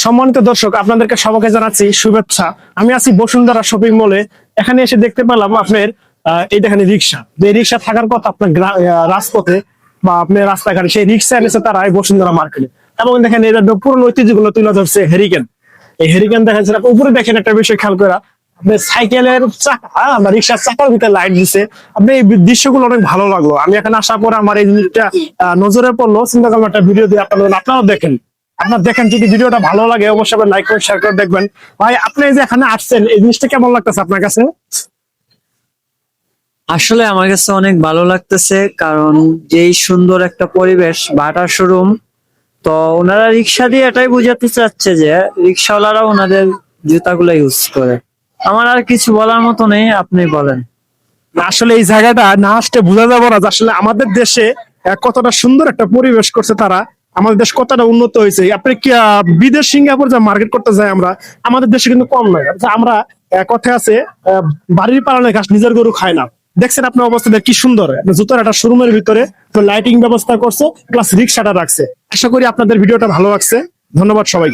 সম্মানিত দর্শক, আপনাদেরকে সবাইকে জানাচ্ছি শুভেচ্ছা। আমি আছি বসুন্ধরা শপিং মলে। এখানে এসে দেখতে পেলাম আপনার এই দেখেন রিক্সা। যে রিক্সা থাকার কথা আপনার রাজপথে বা আপনার রাস্তাঘাটে, সেই রিক্সা এনেছে তারা এই বসুন্ধরা মার্কেটে। এবং দেখেন এদের পুরনো ঐতিহ্যগুলো তুলে ধরছে হেরিকেন। এই হেরিকেন দেখেন, সেটা উপরে দেখেন একটা বিষয় খেয়াল করে, আপনার সাইকেলের চাকা বা রিক্সার চাকার ভিতরে লাইট দিছে। আপনি এই দৃশ্যগুলো অনেক ভালো লাগলো। আমি এখানে আসার পর আমার এই জিনিসটা নজরে পড়লো। চিন্তা করলাম একটা ভিডিও দিয়ে আপনারাও দেখেন। দেখেন, যদি ভিডিওটা ভালো লাগে অবশ্যই লাইক করে শেয়ার করে দেখবেন। ভাই, আপনি যে এখানে আসছেন, এই জিনিসটা কেমন লাগতেছে আপনার কাছে? আসলে আমার কাছে অনেক ভালো লাগতেছে, কারণ যেই সুন্দর একটা পরিবেশ, বাটার শোরুম। তো ওনারা রিক্সা দিয়ে এটাই বুঝাতে চাচ্ছে যে রিক্সাওয়ালারা ওনাদের জুতাগুলো ইউজ করে। আমার আর কিছু বলার মতো নেই, আপনি বলেন। আসলে এই জায়গাটা না আসতে বোঝা যাবে না যে আসলে আমাদের দেশে কতটা সুন্দর একটা পরিবেশ করছে তারা। আমাদের দেশ কতটা উন্নত হয়েছে। আপনি কি বিদেশ সিঙ্গাপুর যা মার্কেট করতে যাই আমরা, আমাদের দেশে কিন্তু কম নয়। আমরা কথায় আছে, বাড়ির পালানো ঘাস নিজের গরু খায় না। দেখছেন আপনার অবস্থা কি সুন্দর, জুতার একটা শোরুমের ভিতরে লাইটিং ব্যবস্থা করছে, প্লাস রিক্সাটা রাখছে। আশা করি আপনাদের ভিডিওটা ভালো লাগছে। ধন্যবাদ সবাইকে।